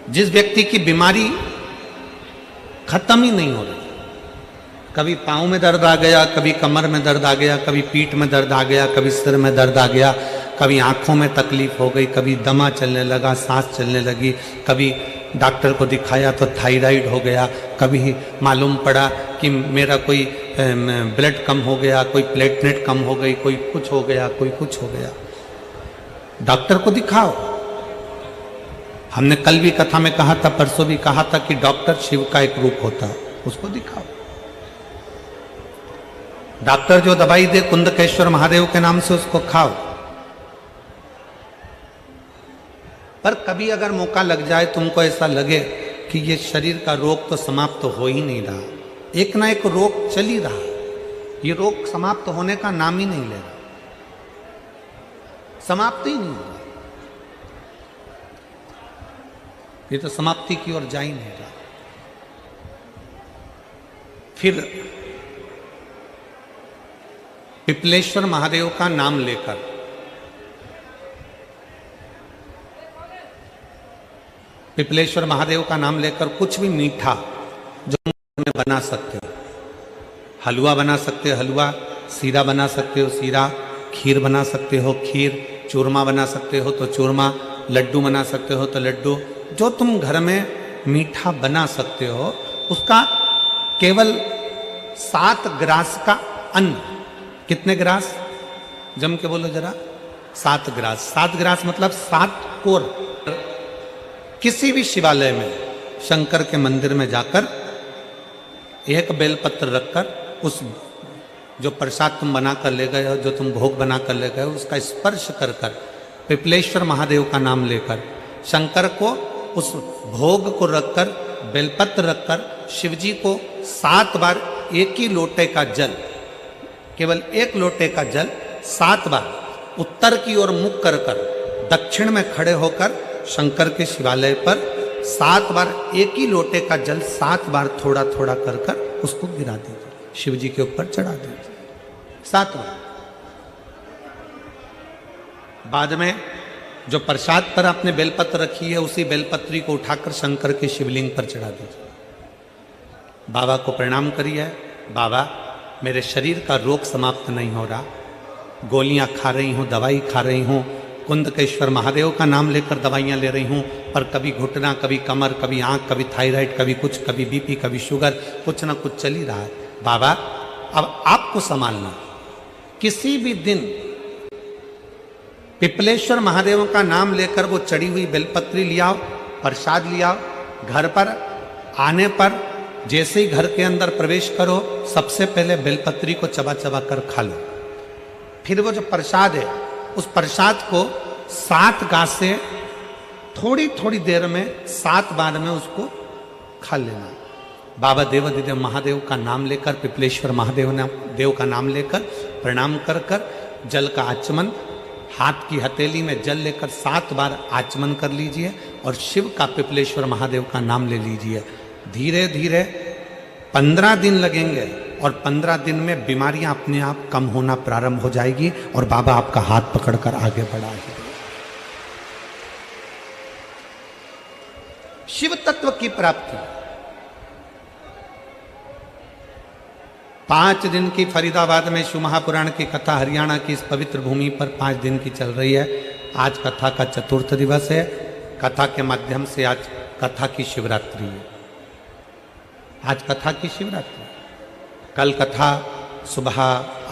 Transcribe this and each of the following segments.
जिस व्यक्ति की बीमारी खत्म ही नहीं हो रही, कभी पाँव में दर्द आ गया, कभी कमर में दर्द आ गया, कभी पीठ में दर्द आ गया, कभी सिर में दर्द आ गया, कभी आंखों में तकलीफ हो गई, कभी दमा चलने लगा, सांस चलने लगी, कभी डॉक्टर को दिखाया तो थायराइड हो गया, कभी मालूम पड़ा कि मेरा कोई ब्लड कम हो गया, कोई प्लेटलेट कम हो गई, कोई कुछ हो गया, कोई कुछ हो गया। डॉक्टर को दिखाओ। हमने कल भी कथा में कहा था, परसों भी कहा था कि डॉक्टर शिव का एक रूप होता है, उसको दिखाओ। डॉक्टर जो दवाई दे कुंदकेश्वर महादेव के नाम से, उसको खाओ। पर कभी अगर मौका लग जाए, तुमको ऐसा लगे कि ये शरीर का रोग तो समाप्त हो ही नहीं रहा, एक ना एक रोग चल ही रहा, ये रोग समाप्त होने का नाम ही नहीं ले रहा, समाप्त ही नहीं हो रहा, ये तो समाप्ति की ओर जा ही नहीं रहा। फिर पिपलेश्वर महादेव का नाम लेकर पिपलेश्वर महादेव का नाम लेकर कुछ भी मीठा जो में बना सकते हो, हलवा बना सकते हो हलवा, सीरा बना सकते हो सीरा, खीर बना सकते हो खीर, चूरमा बना सकते हो तो चूरमा, लड्डू बना सकते हो तो लड्डू, जो तुम घर में मीठा बना सकते हो, उसका केवल 7 ग्रास का अन्न। कितने ग्रास? जम के बोलो जरा। 7 ग्रास। 7 ग्रास मतलब 7 कोर। किसी भी शिवालय में, शंकर के मंदिर में जाकर एक बेलपत्र रखकर, उस जो प्रसाद तुम बना कर ले गए हो, जो तुम भोग बना कर ले गए हो, उसका स्पर्श कर कर पिपलेश्वर महादेव का नाम लेकर शंकर को उस भोग को रखकर, बेलपत्र रखकर शिवजी को 7 बार एक ही लोटे का जल, केवल एक लोटे का जल 7 बार उत्तर की ओर मुख कर कर, दक्षिण में खड़े होकर शंकर के शिवालय पर 7 बार एक ही लोटे का जल 7 बार थोड़ा थोड़ा कर कर उसको गिरा दीजिए, शिव जी के ऊपर चढ़ा दीजिए 7 बार। बाद में जो प्रसाद पर आपने बेलपत्र रखी है, उसी बेलपत्री को उठाकर शंकर के शिवलिंग पर चढ़ा दीजिए। बाबा को प्रणाम करिए, बाबा मेरे शरीर का रोग समाप्त नहीं हो रहा, गोलियां खा रही हूँ, दवाई खा रही हूँ, कुंदकेश्वर महादेव का नाम लेकर दवाइयाँ ले रही हूँ, पर कभी घुटना, कभी कमर, कभी आँख, कभी थायराइड, कभी कुछ, कभी बीपी, कभी शुगर, कुछ ना कुछ चल ही रहा है। बाबा अब आपको संभालना। किसी भी दिन पिपलेश्वर महादेव का नाम लेकर वो चढ़ी हुई बेलपत्री लियाओ, प्रसाद लियाओ, घर पर आने पर जैसे ही घर के अंदर प्रवेश करो, सबसे पहले बेलपत्री को चबा चबा कर खा लो। फिर वो जो प्रसाद है, उस प्रसाद को 7 गांठ से थोड़ी थोड़ी देर में 7 बार में उसको खा लेना। बाबा देवाधिदेव महादेव का नाम लेकर, पिपलेश्वर महादेव देव का नाम लेकर प्रणाम कर कर जल का आचमन, हाथ की हथेली में जल लेकर 7 बार आचमन कर लीजिए और शिव का, पिपलेश्वर महादेव का नाम ले लीजिए। धीरे धीरे 15 दिन लगेंगे और 15 दिन में बीमारियां अपने आप कम होना प्रारंभ हो जाएगी और बाबा आपका हाथ पकड़कर आगे बढ़ाएंगे। शिव तत्व की प्राप्ति 5 दिन की फरीदाबाद में शिव महापुराण की कथा हरियाणा की इस पवित्र भूमि पर 5 दिन की चल रही है। आज कथा का 4th दिवस है। कथा के माध्यम से आज कथा की शिवरात्रि है। आज कथा की शिवरात्रि। कल कथा सुबह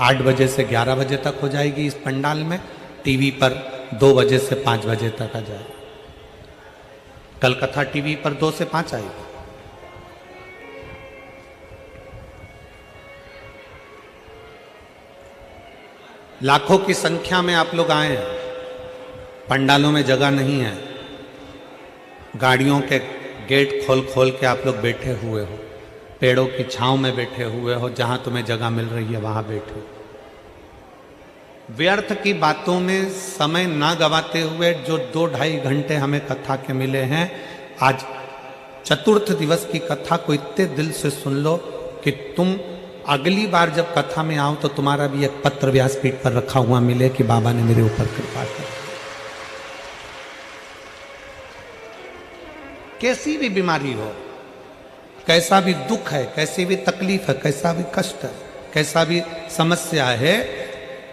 8 बजे से 11 बजे तक हो जाएगी इस पंडाल में। टीवी पर 2 बजे से 5 बजे तक आ जाएगी। कल कथा टीवी पर 2 से 5 आएगी। लाखों की संख्या में आप लोग आए हैं। पंडालों में जगह नहीं है, गाड़ियों के गेट खोल खोल के आप लोग बैठे हुए हो, पेड़ों की छांव में बैठे हुए हो, जहां तुम्हें जगह मिल रही है वहां बैठो। व्यर्थ की बातों में समय ना गवाते हुए जो 2-2.5 घंटे हमें कथा के मिले हैं, आज 4th दिवस की कथा को इतने दिल से सुन लो कि तुम अगली बार जब कथा में आओ तो तुम्हारा भी एक पत्र व्यासपीठ पर रखा हुआ मिले कि बाबा ने मेरे ऊपर कृपा की। कैसी भी बीमारी हो, कैसा भी दुख है, कैसी भी तकलीफ है, कैसा भी कष्ट है, कैसा भी समस्या है,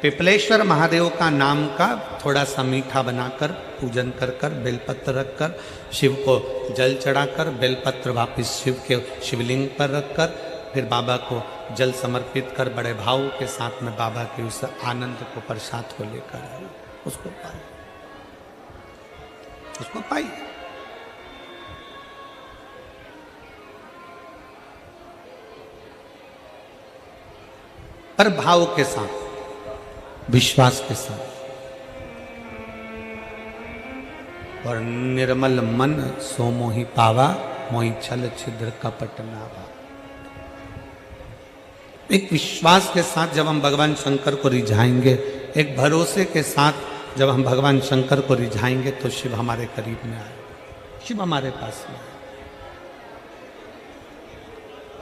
पिपलेश्वर महादेव का नाम का थोड़ा सा मीठा बनाकर पूजन कर कर बेलपत्र रखकर शिव को जल चढ़ाकर बेलपत्र वापिस शिव के शिवलिंग पर रखकर फिर बाबा को जल समर्पित कर बड़े भाव के साथ में बाबा के उस आनंद को प्रसाद को लेकर आए, उसको पाए, उसको पाई। पर भाव के साथ, विश्वास के साथ, और निर्मल मन सो मोहि पावा, मोहि छल छिद्र कपट नावा। एक विश्वास के साथ जब हम भगवान शंकर को रिझाएंगे, एक भरोसे के साथ जब हम भगवान शंकर को रिझाएंगे, तो शिव हमारे करीब में आए, शिव हमारे पास में आए।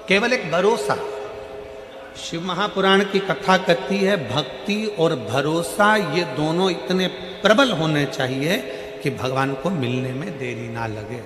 केवल एक भरोसा। शिव महापुराण की कथा कहती है भक्ति और भरोसा ये दोनों इतने प्रबल होने चाहिए कि भगवान को मिलने में देरी ना लगे।